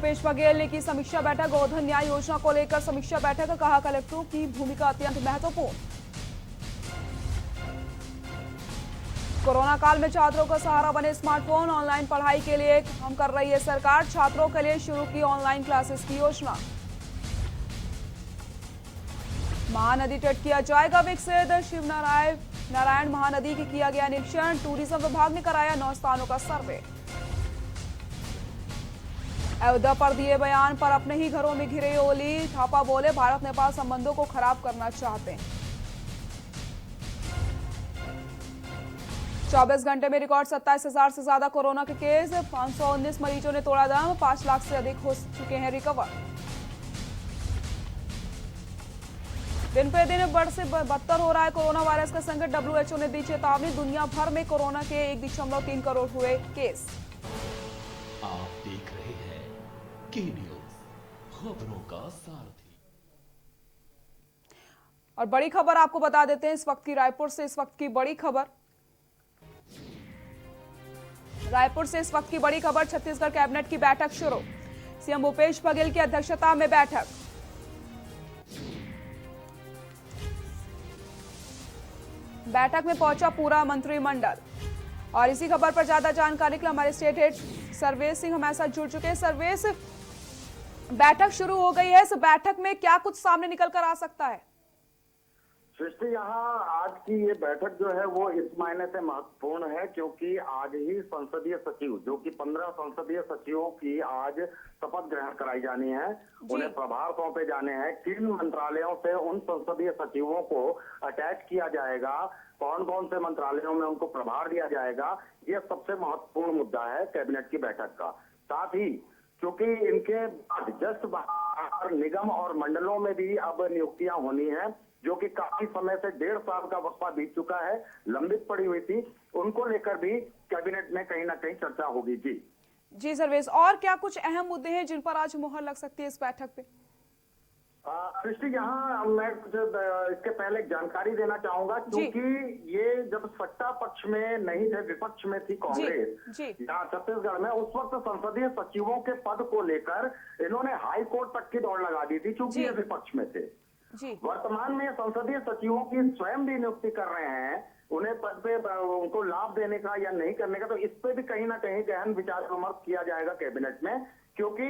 भूपेश बघेल ने की समीक्षा बैठक। गोधन न्याय योजना को लेकर समीक्षा बैठक। कहा कलेक्टरों की भूमिका अत्यंत महत्वपूर्ण। कोरोना काल में छात्रों का सहारा बने स्मार्टफोन। ऑनलाइन पढ़ाई के लिए हम कर रही है सरकार। छात्रों के लिए शुरू की ऑनलाइन क्लासेस की योजना। महानदी तट किया जाएगा विकसित। शिवनारायण महानदी की किया गया निरीक्षण। टूरिज्म विभाग ने कराया 9 स्थानों का सर्वे। अयोध्या पर दिए बयान पर अपने ही घरों में घिरे ओली। थापा बोले भारत नेपाल संबंधों को खराब करना चाहते हैं। 24 घंटे में रिकॉर्ड 27,000 से ज्यादा कोरोना के केस। 519 मरीजों ने तोड़ा दम। 5 लाख से अधिक हो चुके हैं रिकवर। दिन पे दिन बढ़ से बदतर हो रहा है कोरोना वायरस का संकट। WHO ने दी चेतावनी। दुनिया भर में कोरोना के 1.3 करोड़ हुए केस। आप देख रहे हैं के न्यूज़, खबरों का सारथी। और बड़ी खबर आपको बता देते हैं इस वक्त की रायपुर से। इस वक्त की बड़ी खबर रायपुर से इस वक्त की बड़ी खबर। छत्तीसगढ़ कैबिनेट की बैठक शुरू। सीएम भूपेश बघेल की अध्यक्षता में बैठक। बैठक में पहुंचा पूरा मंत्रिमंडल। और इसी खबर पर ज्यादा जानकारी के लिए हमारे स्टेट हेड सर्वेश सिंह हमारे साथ जुड़ चुके हैं। सर्वेश, बैठक शुरू हो गई है। इस बैठक में क्या कुछ सामने निकल कर आ सकता है? सृष्टि, यहाँ आज की ये बैठक जो है वो इस मायने से महत्वपूर्ण है क्योंकि आज ही संसदीय सचिव, जो कि 15 संसदीय सचिवों की आज शपथ ग्रहण कराई जानी है, उन्हें प्रभार सौंपे जाने हैं। किन मंत्रालयों से उन संसदीय सचिवों को अटैच किया जाएगा, कौन कौन से मंत्रालयों में उनको प्रभार दिया जाएगा, ये सबसे महत्वपूर्ण मुद्दा है कैबिनेट की बैठक का। साथ ही क्योंकि इनके जस्ट बाहर निगम और मंडलों में भी अब नियुक्तियां होनी है, जो कि काफी समय से 1.5 साल का वक्फा बीत चुका है, लंबित पड़ी हुई थी, उनको लेकर भी कैबिनेट में कहीं ना कहीं चर्चा होगी। जी सर्वेश, और क्या कुछ अहम मुद्दे हैं जिन पर आज मुहर लग सकती है इस बैठक पे? सृष्टि, यहाँ मैं इसके पहले एक जानकारी देना चाहूंगा क्योंकि ये जब सत्ता पक्ष में नहीं थे, विपक्ष में थी कांग्रेस यहाँ छत्तीसगढ़ में, उस वक्त संसदीय सचिवों के पद को लेकर इन्होंने हाई कोर्ट तक की दौड़ लगा दी थी क्योंकि ये विपक्ष में थे। वर्तमान में संसदीय सचिवों की स्वयं भी नियुक्ति कर रहे हैं, उन्हें पद पे उनको लाभ देने का या नहीं करने का, तो इस पे भी कहीं ना कहीं गहन विचार विमर्श किया जाएगा कैबिनेट में। क्योंकि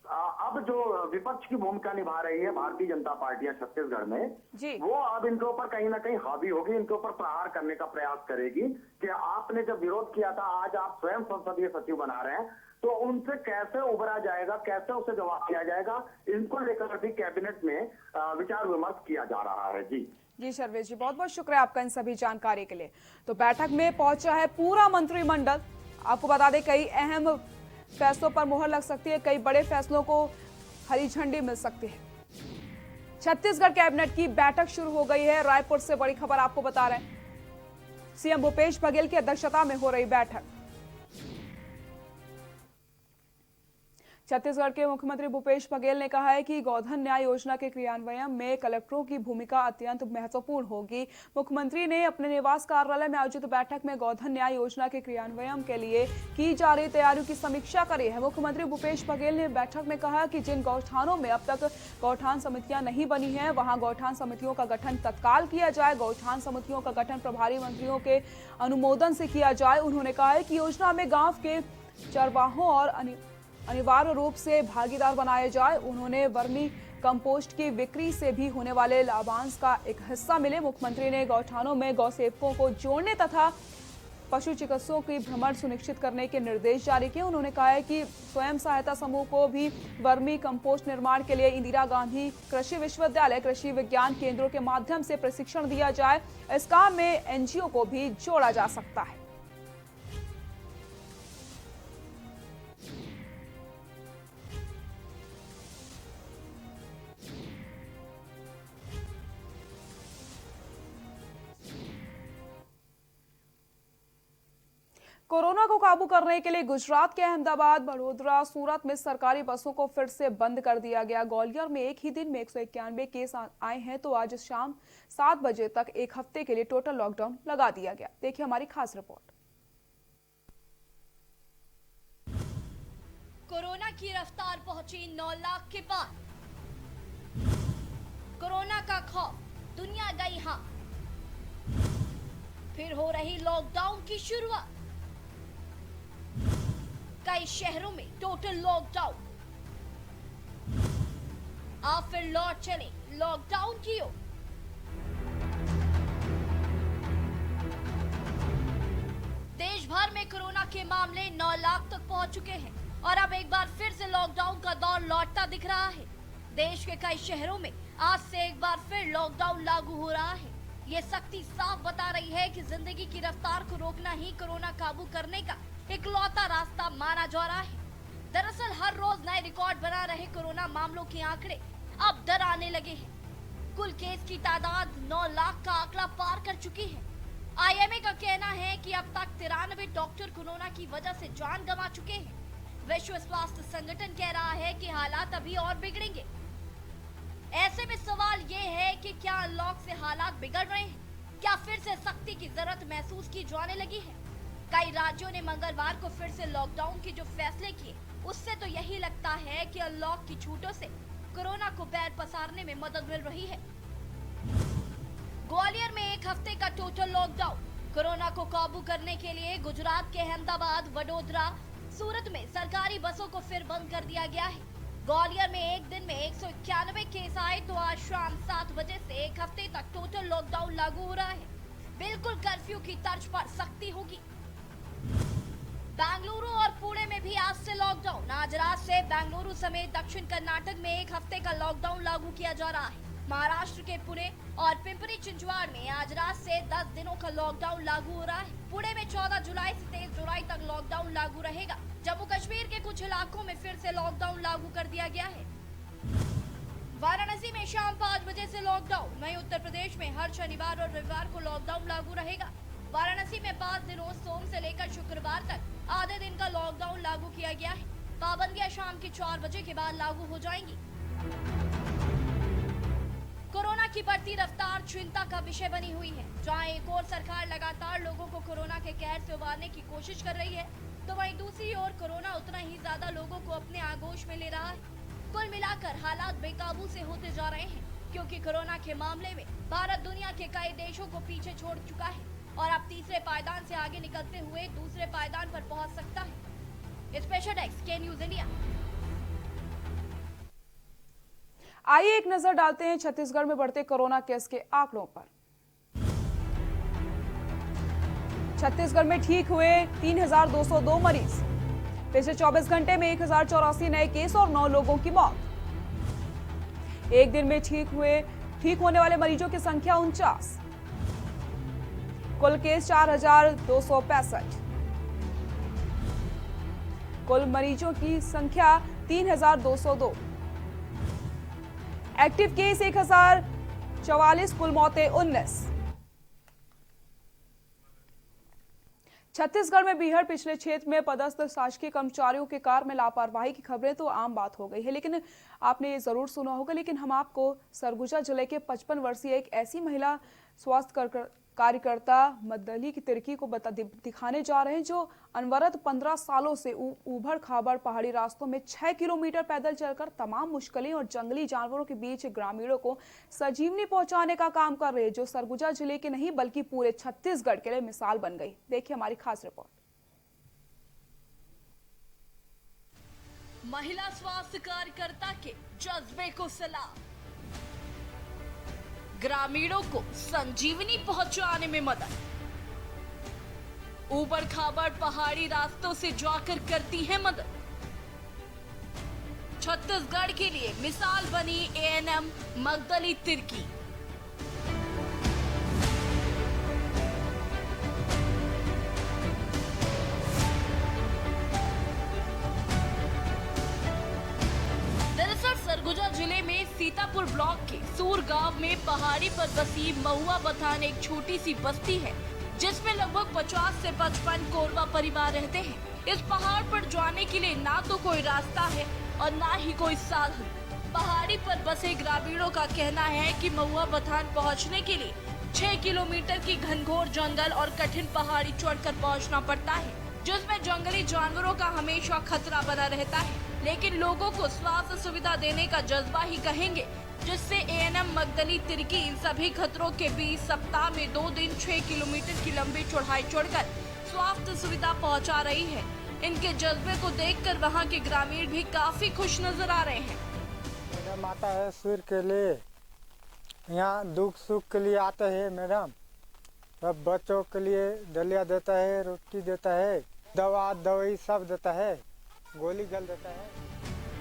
अब जो विपक्ष की भूमिका निभा रही है भारतीय जनता पार्टी छत्तीसगढ़ में, वो अब इनके ऊपर कहीं ना कहीं हावी होगी, इनके ऊपर प्रहार करने का प्रयास करेगी कि आपने जब विरोध किया था, आज आप स्वयं संसदीय सचिव बना रहे हैं, तो उनसे कैसे उबरा जाएगा, कैसे उसे जवाब दिया जाएगा, इनको लेकर भी कैबिनेट में विचार विमर्श किया जा रहा है। जी सर्वेश जी, बहुत बहुत शुक्रिया आपका इन सभी जानकारी के लिए। तो बैठक में पहुंचा है पूरा मंत्रिमंडल। आपको बता दें कई अहम फैसलों पर मुहर लग सकती है, कई बड़े फैसलों को हरी झंडी मिल सकती है। छत्तीसगढ़ कैबिनेट की बैठक शुरू हो गई है। रायपुर से बड़ी खबर आपको बता रहे हैं। सीएम भूपेश बघेल की अध्यक्षता में हो रही बैठक। छत्तीसगढ़ के मुख्यमंत्री भूपेश बघेल ने कहा है कि गोधन न्याय योजना के क्रियान्वयन में कलेक्टरों की भूमिका अत्यंत महत्वपूर्ण होगी। मुख्यमंत्री ने अपने निवास कार्यालय में आयोजित बैठक में गोधन न्याय योजना के क्रियान्वयन के लिए की जा रही तैयारियों की समीक्षा करी है। मुख्यमंत्री भूपेश बघेल ने बैठक में कहा कि जिन गौठानों में अब तक गौठान समितियां नहीं बनी है, वहां गौठान समितियों का गठन तत्काल किया जाए। गौठान समितियों का गठन प्रभारी मंत्रियों के अनुमोदन से किया जाए। उन्होंने कहा है कि योजना में गांव के चरवाहों और अनिवार्य रूप से भागीदार बनाया जाए। उन्होंने वर्मी कंपोस्ट की बिक्री से भी होने वाले लाभांश का एक हिस्सा मिले। मुख्यमंत्री ने गौठानों में गौसेवकों को जोड़ने तथा पशु चिकित्सकों की भ्रमण सुनिश्चित करने के निर्देश जारी किए। उन्होंने कहा है कि स्वयं सहायता समूह को भी वर्मी कंपोस्ट निर्माण के लिए इंदिरा गांधी कृषि विश्वविद्यालय कृषि विज्ञान केंद्रों के माध्यम से प्रशिक्षण दिया जाए। इस काम में एनजीओ को भी जोड़ा जा सकता है। कोरोना को काबू करने के लिए गुजरात के अहमदाबाद, बड़ोदरा, सूरत में सरकारी बसों को फिर से बंद कर दिया गया। ग्वालियर में एक ही दिन में 191 केस आए हैं, तो आज शाम 7 बजे तक एक हफ्ते के लिए टोटल लॉकडाउन लगा दिया गया। देखिए हमारी खास रिपोर्ट। कोरोना की रफ्तार पहुंची 9 लाख के पार। कोरोना का खौफ, दुनिया गई हाँ। फिर हो रही लॉकडाउन की शुरुआत। कई शहरों में टोटल लॉकडाउन। आप फिर लौट चले लॉकडाउन की ओर। देश भर में कोरोना के मामले 9 लाख तक पहुंच चुके हैं और अब एक बार फिर से लॉकडाउन का दौर लौटता दिख रहा है। देश के कई शहरों में आज से एक बार फिर लॉकडाउन लागू हो रहा है। ये सख्ती साफ बता रही है कि जिंदगी की रफ्तार को रोकना ही कोरोना काबू करने का इकलौता रास्ता माना जा रहा है। दरअसल हर रोज नए रिकॉर्ड बना रहे कोरोना मामलों के आंकड़े अब डराने लगे हैं। कुल केस की तादाद 9 लाख का आंकड़ा पार कर चुकी है। आईएमए का कहना है कि अब तक 93 डॉक्टर कोरोना की वजह से जान गंवा चुके हैं। विश्व स्वास्थ्य संगठन कह रहा है कि हालात अभी और बिगड़ेंगे। ऐसे में सवाल ये है कि क्या अनलॉक से हालात बिगड़ रहे हैं? क्या फिर से सख्ती की जरूरत महसूस की जाने लगी है? कई राज्यों ने मंगलवार को फिर से लॉकडाउन के जो फैसले किए, उससे तो यही लगता है कि अनलॉक की छूटों से कोरोना को पैर पसारने में मदद मिल रही है। ग्वालियर में एक हफ्ते का टोटल लॉकडाउन। कोरोना को काबू करने के लिए गुजरात के अहमदाबाद, वडोदरा, सूरत में सरकारी बसों को फिर बंद कर दिया गया है। ग्वालियर में एक दिन में 191 केस आए तो आज शाम 7 बजे से एक हफ्ते तक टोटल लॉकडाउन लागू हो रहा है। बिल्कुल कर्फ्यू की तर्ज पर सख्ती होगी। बेंगलुरु और पुणे में भी आज से लॉकडाउन। आज रात से बेंगलुरु समेत दक्षिण कर्नाटक में एक हफ्ते का लॉकडाउन लागू किया जा रहा है। महाराष्ट्र के पुणे और पिंपरी चिंचवाड़ में आज रात से 10 दिनों का लॉकडाउन लागू हो रहा है। पुणे में 14 जुलाई से 23 जुलाई तक लॉकडाउन लागू रहेगा। जम्मू कश्मीर के कुछ इलाकों में फिर से लॉकडाउन लागू कर दिया गया है। वाराणसी में शाम 5 बजे से लॉकडाउन। वहीं उत्तर प्रदेश में हर शनिवार और रविवार को लॉकडाउन लागू रहेगा। वाराणसी में 5 दिनों सोम से लेकर शुक्रवार तक आधे दिन का लॉकडाउन लागू किया गया है। पाबंदियां शाम के 4 बजे के बाद लागू हो जाएंगी। कोरोना की बढ़ती रफ्तार चिंता का विषय बनी हुई है। जहां एक ओर सरकार लगातार लोगों को कोरोना के कहर से उबारने की कोशिश कर रही है, तो वहीं दूसरी ओर कोरोना उतना ही ज्यादा लोगों को अपने आगोश में ले रहा है। कुल मिलाकर हालात बेकाबू से होते जा रहे हैं, क्योंकि कोरोना के मामले में भारत दुनिया के कई देशों को पीछे छोड़ चुका है और अब तीसरे पायदान से आगे निकलते हुए दूसरे पायदान पर पहुंच सकता है। स्पेशल डेस्क के न्यूज इंडिया। आइए एक नजर डालते हैं छत्तीसगढ़ में बढ़ते कोरोना केस के आंकड़ों पर। छत्तीसगढ़ में ठीक हुए 3,202 मरीज। पिछले 24 घंटे में 1,084 नए केस और 9 लोगों की मौत। एक दिन में ठीक होने वाले मरीजों की संख्या 49। कुल केस 4,265। कुल मरीजों की संख्या 3,202। Active case 1,044। कुल मौतें 19। छत्तीसगढ़ में बीहड़ पिछले क्षेत्र में पदस्थ शासकीय कर्मचारियों के कार्य में लापरवाही की खबरें तो आम बात हो गई है, लेकिन आपने ये जरूर सुना होगा। लेकिन हम आपको सरगुजा जिले के 55 वर्षीय एक ऐसी महिला स्वास्थ्य कार्यकर्ता मद्दली की तिरकी को दिखाने जा रहे हैं, जो अनवरत 15 सालों से उबड़ खाबड़ पहाड़ी रास्तों में 6 किलोमीटर पैदल चलकर तमाम मुश्किलें और जंगली जानवरों के बीच ग्रामीणों को सजीवनी पहुंचाने का काम कर रहे हैं, जो सरगुजा जिले के नहीं बल्कि पूरे छत्तीसगढ़ के लिए मिसाल बन गई। देखिए हमारी खास रिपोर्ट। महिला स्वास्थ्य कार्यकर्ता के जज्बे को सलाम। ग्रामीणों को संजीवनी पहुंचाने में मदद। ऊबड़ खाबड़ पहाड़ी रास्तों से जाकर करती है मदद। छत्तीसगढ़ के लिए मिसाल बनी एएनएम मगदली तिर्की। सरगुजा जिले में सीतापुर ब्लॉक के सूर गांव में पहाड़ी पर बसी महुआ बथान एक छोटी सी बस्ती है, जिसमें लगभग 50 से 55 कोरवा परिवार रहते हैं। इस पहाड़ पर जाने के लिए ना तो कोई रास्ता है और ना ही कोई साधन। पहाड़ी पर बसे ग्रामीणों का कहना है कि महुआ बथान पहुंचने के लिए 6 किलोमीटर की घनघोर जंगल और कठिन पहाड़ी चढ़कर पहुंचना पड़ता है। जिसमें जंगली जानवरों का हमेशा खतरा बना रहता है, लेकिन लोगों को स्वास्थ्य सुविधा देने का जज्बा ही कहेंगे, जिससे एएनएम मगदली तिर्की इन सभी खतरों के बीच सप्ताह में 2 दिन 6 किलोमीटर की लंबी चौड़ाई चढ़कर स्वास्थ्य सुविधा पहुंचा रही है। इनके जज्बे को देखकर वहां के ग्रामीण भी काफी खुश नजर आ रहे हैं। मैडम आता है सिर के लिए, यहाँ दुख सुख के लिए आते हैं मैडम। सब बच्चों के लिए दलिया देता है, रोटी देता है, दवाई सब देता है, गोली जल देता है।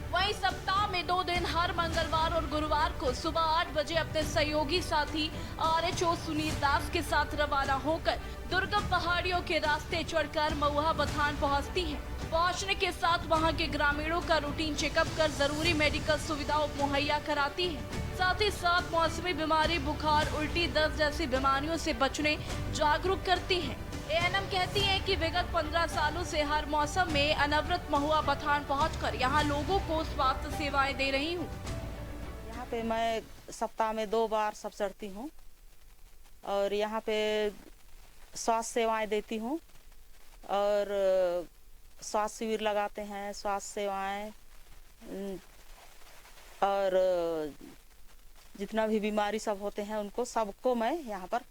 वहीं सप्ताह में 2 दिन हर मंगलवार और गुरुवार को सुबह 8 बजे अपने सहयोगी साथी आरएचओ सुनील दास के साथ रवाना होकर दुर्गम पहाड़ियों के रास्ते चढ़कर महुआ बथान पहुंचती है। पहुंचने के साथ वहां के ग्रामीणों का रूटीन चेकअप कर जरूरी मेडिकल सुविधा मुहैया कराती है। साथ ही साथ मौसमी बीमारी, बुखार, उल्टी, दस्त जैसी बीमारियों से बचने जागरूक करती है। एएनएम कहती है कि विगत 15 सालों से हर मौसम में अनवरत महुआ बथान पहुंचकर यहां लोगों को स्वास्थ्य सेवाएं दे रही हूं। यहाँ पे मैं सप्ताह में 2 बार सब चढ़ती हूँ और यहाँ पे स्वास्थ्य सेवाएं देती हूँ और स्वास्थ्य शिविर लगाते हैं, स्वास्थ्य सेवाएं और जितना भी बीमारी सब होते हैं उनको सबको मैं यहाँ पर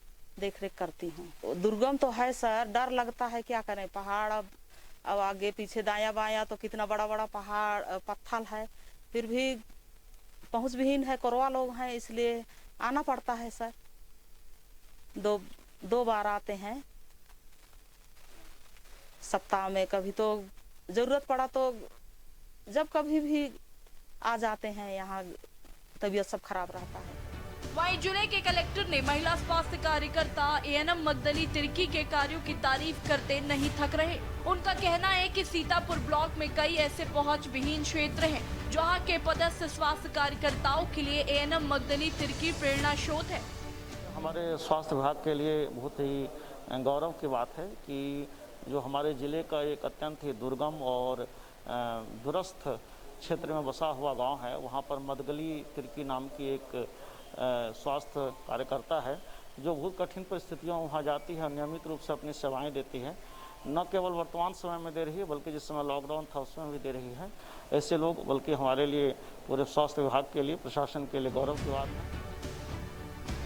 देख रेख करती हूँ। दुर्गम तो है सर, डर लगता है, क्या करें, पहाड़ अब आगे पीछे दायां बायां तो कितना बड़ा बड़ा पहाड़ पत्थर है, फिर भी पहुँच विहीन है, कोरवा लोग हैं, इसलिए आना पड़ता है सर। दो बार आते हैं सप्ताह में, कभी तो जरूरत पड़ा तो जब कभी भी आ जाते हैं। यहाँ तबीयत सब खराब रहता है। वहीं जिले के कलेक्टर ने महिला स्वास्थ्य कार्यकर्ता एएनएम मगदली तिर्की के कार्यों की तारीफ करते नहीं थक रहे। उनका कहना है कि सीतापुर ब्लॉक में कई ऐसे पहुंच विहीन क्षेत्र हैं जहां के पदस्थ स्वास्थ्य कार्यकर्ताओं के लिए एएनएम मगदली तिर्की प्रेरणा स्रोत है। हमारे स्वास्थ्य विभाग के लिए बहुत ही गौरव की बात है कि जो हमारे जिले का एक अत्यंत ही दुर्गम और दूरस्थ क्षेत्र में बसा हुआ गांव है, वहां पर मगदली तिर्की नाम की एक स्वास्थ्य कार्यकर्ता है जो बहुत कठिन परिस्थितियों में वहाँ जाती है, नियमित रूप से अपनी सेवाएं देती है। न केवल वर्तमान समय में दे रही है बल्कि जिस समय लॉकडाउन था उसमें भी दे रही है। ऐसे लोग बल्कि हमारे लिए, पूरे स्वास्थ्य विभाग के लिए, प्रशासन के लिए गौरव की बात है।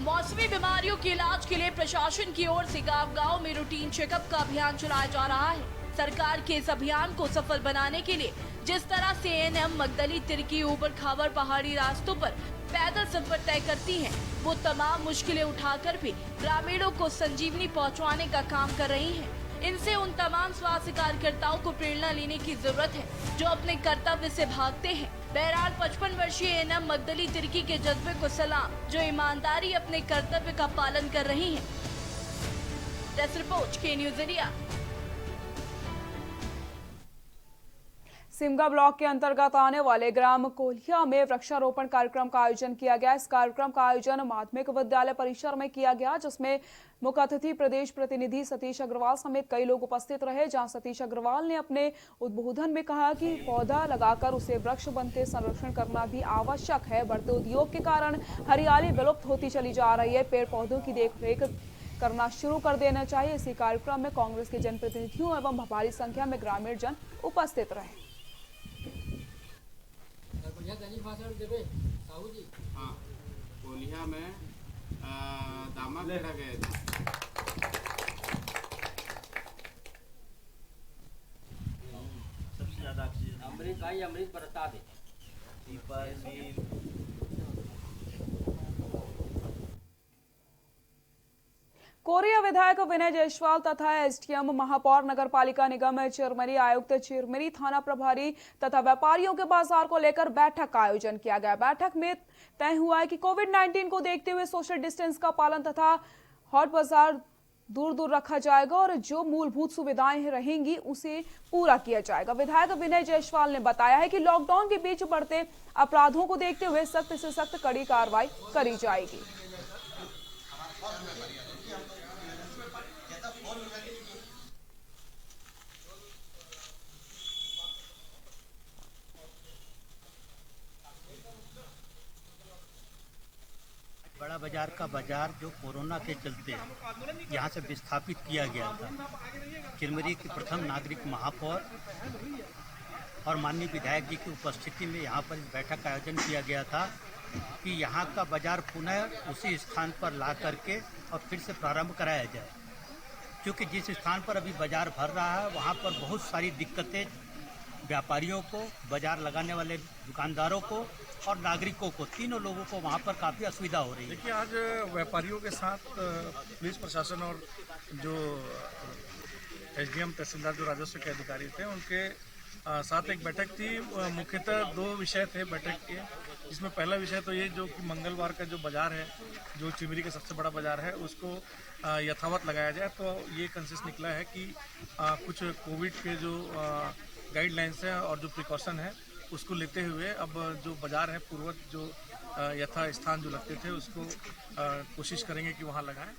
मौसमी बीमारियों के इलाज के लिए प्रशासन की ओर से गांव-गांव में रूटीन चेकअप का अभियान चलाया जा रहा है। सरकार के इस अभियान को सफल बनाने के लिए जिस तरह से एएनएम मगदली तिर्की ऊबड़ खाबड़ पहाड़ी रास्तों पर पैदल सफर तय करती हैं, वो तमाम मुश्किलें उठाकर भी ग्रामीणों को संजीवनी पहुंचाने का काम कर रही हैं। इनसे उन तमाम स्वास्थ्य कार्यकर्ताओं को प्रेरणा लेने की जरूरत है जो अपने कर्तव्य से भागते हैं। बहरहाल 55 वर्षीय एएनएम मगदली तिर्की के जज्बे को सलाम, जो ईमानदारी अपने कर्तव्य का पालन कर रही हैं। डेस्क रिपोर्ट के न्यूज़ इंडिया। सिमगा ब्लॉक के अंतर्गत आने वाले ग्राम कोलिया में वृक्षारोपण कार्यक्रम का आयोजन किया गया। इस कार्यक्रम का आयोजन माध्यमिक विद्यालय परिसर में किया गया, जिसमें मुख्य अतिथि प्रदेश प्रतिनिधि सतीश अग्रवाल समेत कई लोग उपस्थित रहे। जहां सतीश अग्रवाल ने अपने उद्बोधन में कहा कि पौधा लगाकर उसे वृक्ष बनते संरक्षण करना भी आवश्यक है। बढ़ते उद्योग के कारण हरियाली विलुप्त होती चली जा रही है। पेड़ पौधों की देखरेख करना शुरू कर देना चाहिए। इसी कार्यक्रम में कांग्रेस के जनप्रतिनिधियों एवं भारी संख्या में ग्रामीण जन उपस्थित रहे। हाँ, कोलिया में दामा पेड़ा गए थे। सबसे ज्यादा अमृत भाई, अमृत बरता दे। कोरिया विधायक विनय जायसवाल तथा एसडीएम महापौर नगरपालिका निगम चिरमिरी, आयुक्त चिरमिरी, थाना प्रभारी तथा व्यापारियों के बाजार को लेकर बैठक का आयोजन किया गया। बैठक में तय हुआ है कि कोविड-19 को देखते हुए सोशल डिस्टेंस का पालन तथा हॉट बाजार दूर दूर रखा जाएगा और जो मूलभूत सुविधाएं रहेंगी उसे पूरा किया जाएगा। विधायक विनय जायसवाल ने बताया है कि लॉकडाउन के बीच बढ़ते अपराधों को देखते हुए सख्त से सख्त कड़ी कार्रवाई करी जाएगी। बड़ा बाजार का बाजार जो कोरोना के चलते यहाँ से विस्थापित किया गया था, चिरमिरी के प्रथम नागरिक महापौर और माननीय विधायक जी की उपस्थिति में यहाँ पर इस बैठक का आयोजन किया गया था कि यहाँ का बाजार पुनः उसी स्थान पर ला करके और फिर से प्रारंभ कराया जाए। क्योंकि जिस स्थान पर अभी बाजार भर रहा है वहाँ पर बहुत सारी दिक्कतें व्यापारियों को, बाजार लगाने वाले दुकानदारों को और नागरिकों को, तीनों लोगों को वहाँ पर काफ़ी असुविधा हो रही है। देखिए, आज व्यापारियों के साथ पुलिस प्रशासन और जो एसडीएम तहसीलदार जो राजस्व के अधिकारी थे उनके साथ एक बैठक थी। मुख्यतः दो विषय थे बैठक के, जिसमें पहला विषय तो ये जो कि मंगलवार का जो बाजार है, जो चिरमिरी का सबसे बड़ा बाजार है, उसको यथावत लगाया जाए। तो ये कंसेंसस निकला है कि कुछ कोविड के जो गाइडलाइंस है और जो प्रिकॉशन है उसको लेते हुए अब जो बाजार है पूर्वज जो यथा स्थान जो लगते थे उसको कोशिश करेंगे कि वहाँ लगाएं।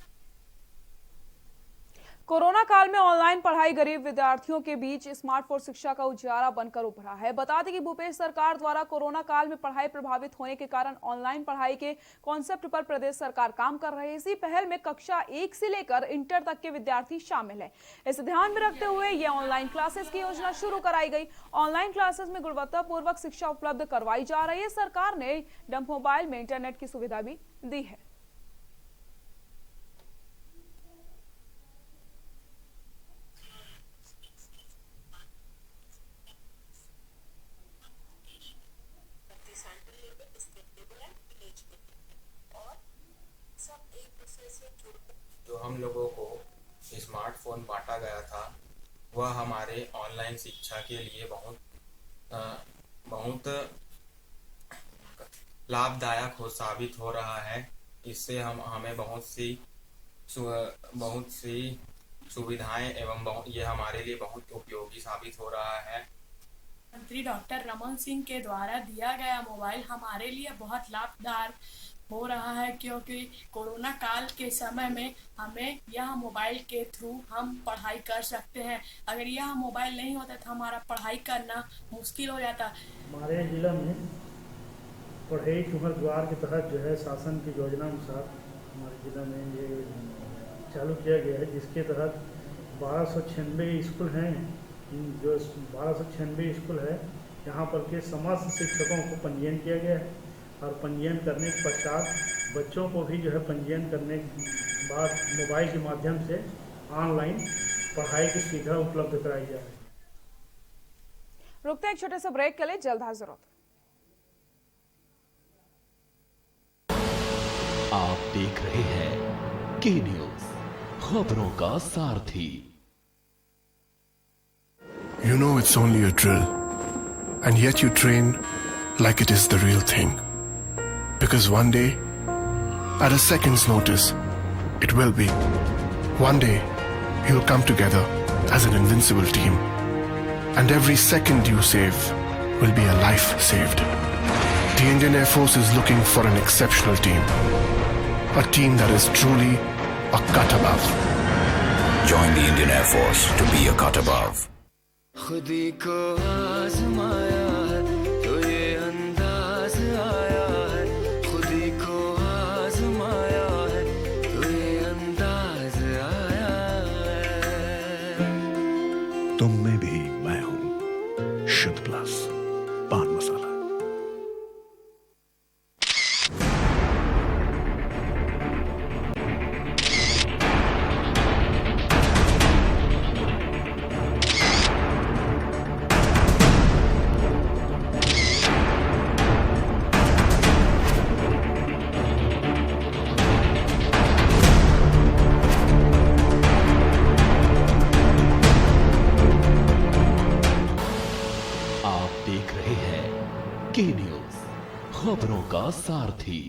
कोरोना काल में ऑनलाइन पढ़ाई गरीब विद्यार्थियों के बीच स्मार्टफोन शिक्षा का उजियारा बनकर उभरा है। बता दें कि भूपेश सरकार द्वारा कोरोना काल में पढ़ाई प्रभावित होने के कारण ऑनलाइन पढ़ाई के कॉन्सेप्ट पर प्रदेश सरकार काम कर रही है। इसी पहल में कक्षा 1 से लेकर इंटर तक के विद्यार्थी शामिल है। इसे ध्यान में रखते हुए ये ऑनलाइन क्लासेस की योजना शुरू कराई गई। ऑनलाइन क्लासेस में गुणवत्तापूर्वक शिक्षा उपलब्ध करवाई जा रही है। सरकार ने डंप मोबाइल में इंटरनेट की सुविधा भी दी है। जो हम लोगों को स्मार्टफोन बांटा गया था वह हमारे ऑनलाइन शिक्षा के लिए बहुत लाभदायक साबित हो रहा है। इससे हमें बहुत सी सुविधाएं एवं ये हमारे लिए बहुत उपयोगी साबित हो रहा है। मंत्री डॉक्टर रमन सिंह के द्वारा दिया गया मोबाइल हमारे लिए बहुत लाभदायक हो रहा है, क्योंकि कोरोना काल के समय में हमें यह मोबाइल के थ्रू हम पढ़ाई कर सकते हैं। अगर यह मोबाइल नहीं होता तो हमारा पढ़ाई करना मुश्किल हो जाता। हमारे जिला में पढ़ई तुहर द्वार के तहत जो है शासन की योजना अनुसार हमारे जिला में ये चालू किया गया है, जिसके तहत 1296 स्कूल हैं। जो 1296 स्कूल है यहाँ पर के समस्त शिक्षकों को पंजीयन किया गया है और पंजीयन करने के पश्चात बच्चों को भी जो है पंजीयन करने के बाद मोबाइल के माध्यम से ऑनलाइन पढ़ाई की सुविधा उपलब्ध कराई जा रही है। रुकते हैं एक छोटे से ब्रेक के लिए, जल्द हाजिर होते हैं। आप देख रहे हैं के न्यूज, खबरों का सारथी। You know it's only a drill, and yet you train like it is the real thing. Because one day, at a second's notice, it will be. One day, you'll come together as an invincible team. And every second you save will be a life saved. The Indian Air Force is looking for an exceptional team. A team that is truly a cut above. Join the Indian Air Force to be a cut above. खुदी को आजमाया है तो ये अंदाज आया है, खुदी को आजमाया है तो ये अंदाज आया है। तुम में भी मैं हूं, शुद्ध प्लस पान मसाला। के न्यूज, खबरों का सारथी।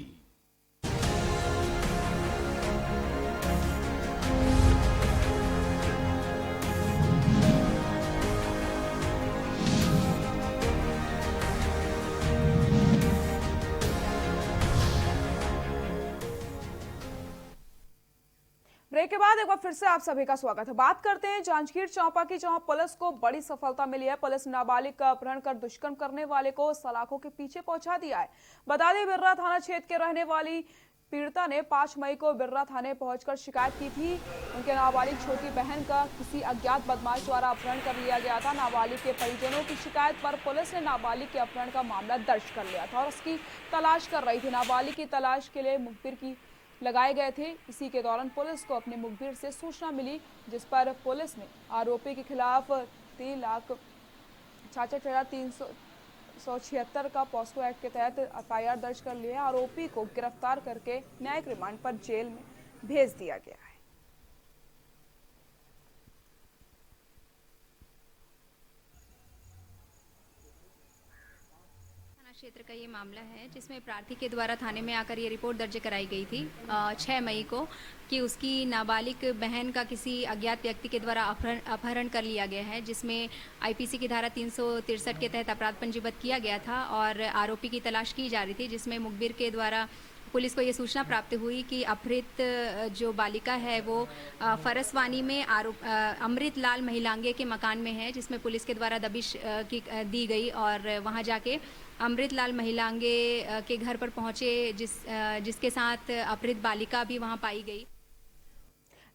ब्रेक के बाद एक बार फिर से आप सभी का स्वागत है। बात करते हैं जांजगीर चांपा की, जहां पुलिस को बड़ी सफलता मिली है। पुलिस नाबालिग का अपहरण कर दुष्कर्म करने वाले को सलाखों के पीछे पहुंचा दिया है। बता दें, बिर्रा थाना क्षेत्र के रहने वाली पीड़िता ने 5 मई को बिर्रा थाने पहुंचकर शिकायत की थी। उनके नाबालिग छोटी बहन का किसी अज्ञात बदमाश द्वारा अपहरण कर लिया गया था। नाबालिग के परिजनों की शिकायत पर पुलिस ने नाबालिग के अपहरण का मामला दर्ज कर लिया था और उसकी तलाश कर रही थी। नाबालिग की तलाश के लिए मुखबिर की लगाए गए थे। इसी के दौरान पुलिस को अपने मुखबिर से सूचना मिली, जिस पर पुलिस ने आरोपी के खिलाफ 3,66,376 का पॉस्को एक्ट के तहत एफआईआर दर्ज कर लिया। आरोपी को गिरफ्तार करके न्यायिक रिमांड पर जेल में भेज दिया गया है। क्षेत्र का ये मामला है जिसमें प्रार्थी के द्वारा थाने में आकर ये रिपोर्ट दर्ज कराई गई थी 6 मई को कि उसकी नाबालिग बहन का किसी अज्ञात व्यक्ति के द्वारा अपहरण कर लिया गया है, जिसमें आईपीसी की धारा 363 के तहत अपराध पंजीबद्ध किया गया था और आरोपी की तलाश की जा रही थी, जिसमें मुखबिर के द्वारा पुलिस को ये सूचना प्राप्त हुई कि अपहृत जो बालिका है वो फरसवानी में अमृत लाल महिलांगे के मकान में है, जिसमें पुलिस के द्वारा दबिश दी गई और वहां जाके अमृत लाल महिलांगे के घर पर पहुंचे, जिसके साथ अपहृत बालिका भी वहां पाई गई।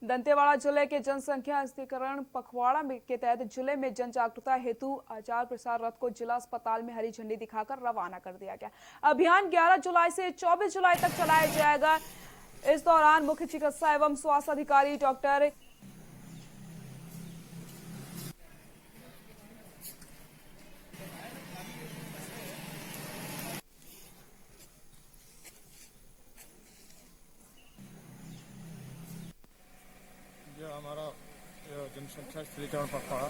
दंतेवाड़ा जिले के जनसंख्या स्थिरीकरण पखवाड़ा के तहत जिले में जन जागरूकता हेतु आचार प्रसार रथ को जिला अस्पताल में हरी झंडी दिखाकर रवाना कर दिया गया। अभियान 11 जुलाई से 24 जुलाई तक चलाया जाएगा। इस दौरान मुख्य चिकित्सा एवं स्वास्थ्य अधिकारी डॉक्टर हमारा जनसंख्या स्थिरीकरण पखवाड़ा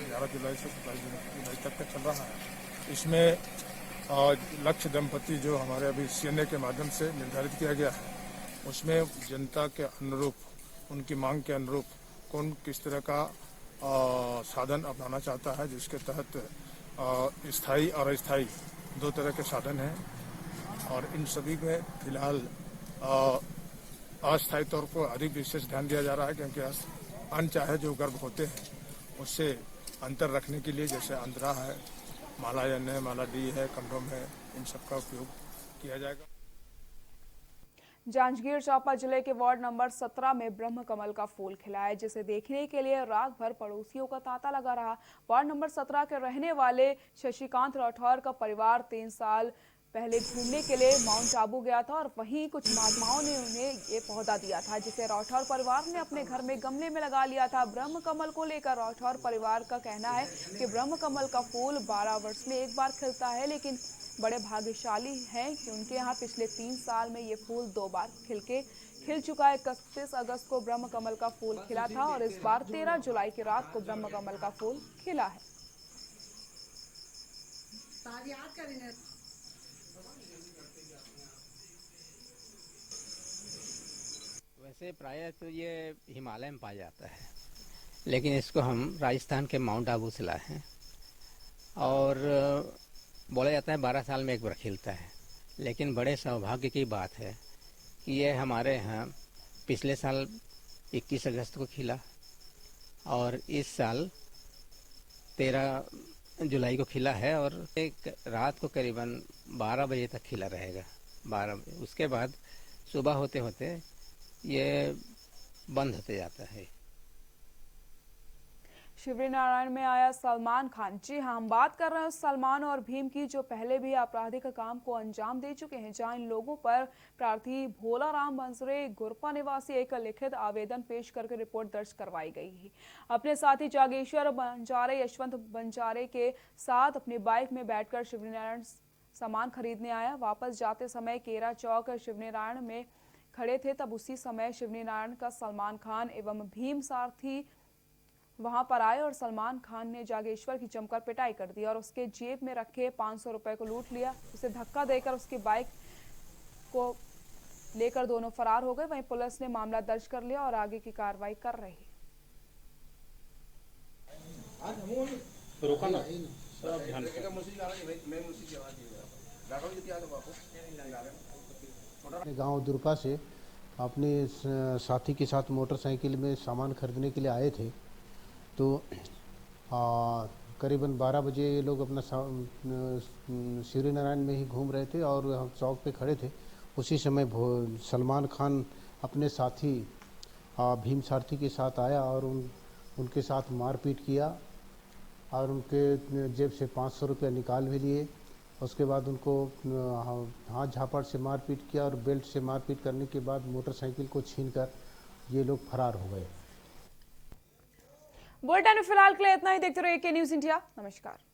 11 जुलाई से 27 जुलाई तक चल रहा है। इसमें लक्ष्य दंपति जो हमारे अभी सीएनए के माध्यम से निर्धारित किया गया है, उसमें जनता के अनुरूप, उनकी मांग के अनुरूप कौन किस तरह का साधन अपनाना चाहता है, जिसके तहत स्थायी और अस्थायी 2 तरह के साधन हैं और इन सभी में फिलहाल अस्थायी तौर पर अधिक विशेष ध्यान दिया जा रहा है, क्योंकि अनचाहे जो गर्भ होते हैं उससे अंतर रखने के लिए जैसे अंतरा है, मालायन है, माला डी है, कंडोम है, इन सब का उपयोग किया जाएगा। जांजगीर चांपा जिले के वार्ड नंबर 17 में ब्रह्म कमल का फूल खिला है, जिसे देखने के लिए रात भर पड़ोसियों का तांता लगा रहा। वार्ड नंबर 17 के रहने वाले शशिकांत राठौर का परिवार 3 साल पहले घूमने के लिए माउंट आबू गया था और वहीं कुछ महात्माओं ने उन्हें ये पौधा दिया था, जिसे राठौर परिवार ने अपने घर में गमले में लगा लिया था। ब्रह्म कमल को लेकर राठौर परिवार का कहना है कि ब्रह्म कमल का फूल 12 वर्ष में एक बार खिलता है, लेकिन बड़े भाग्यशाली हैं कि उनके यहाँ पिछले 3 साल में ये फूल 2 बार खिल चुका है। 31 अगस्त को ब्रह्म कमल का फूल खिला था और इस बार 13 जुलाई की रात को ब्रह्म कमल का फूल खिला है। वैसे प्रायः तो ये हिमालय में पाया जाता है, लेकिन इसको हम राजस्थान के माउंट आबू से लाए हैं और बोला जाता है 12 साल में एक बार खिलता है। लेकिन बड़े सौभाग्य की बात है कि ये हमारे यहाँ पिछले साल 21 अगस्त को खिला और इस साल 13 जुलाई को खिला है और एक रात को करीबन 12 बजे तक खिला रहेगा। 12 बजे उसके बाद सुबह होते होते ये बंद होते जाता है। शिवरी नारायण में आया सलमान खान। जी हाँ, हम बात कर रहे हैं सलमान और भीम की, जो पहले भी आपराधिक काम को अंजाम दे चुके हैं, जहां इन लोगों पर प्रार्थी भोला राम बंसरे गुरपा निवासी एक लिखित आवेदन पेश करके रिपोर्ट दर्ज करवाई गई है। अपने साथी जागेश्वर बंजारे, यशवंत बंजारे के साथ अपनी बाइक में बैठकर शिवरी नारायण सामान खरीदने आया। वापस जाते समय केरा चौक शिवरी नारायण में खड़े थे, तब उसी समय शिवरी नारायण का सलमान खान एवं भीम सारथी वहां पर आए और सलमान खान ने जागेश्वर की जमकर पिटाई कर दी और उसके जेब में रखे 500 रुपए को लूट लिया। उसे धक्का देकर उसकी बाइक को लेकर दोनों फरार हो गए। वहीं पुलिस ने मामला दर्ज कर लिया और आगे की कार्रवाई कर रही है। गांव दुर्पा से अपने साथी के साथ मोटरसाइकिल में सामान खरीदने के लिए आए थे, तो करीबन 12 बजे ये लोग अपना शिवरी नारायण में ही घूम रहे थे और हम चौक पे खड़े थे। उसी समय सलमान खान अपने साथी भीम सारथी के साथ आया और उनके साथ मारपीट किया और उनके जेब से 500 रुपया निकाल भी लिए। उसके बाद उनको हाथ झापड़ से मारपीट किया और बेल्ट से मारपीट करने के बाद मोटरसाइकिल को छीनकर ये लोग फरार हो गए। बुलेटिन में फिलहाल के लिए इतना ही। देखते रहिए के न्यूज़ इंडिया। नमस्कार।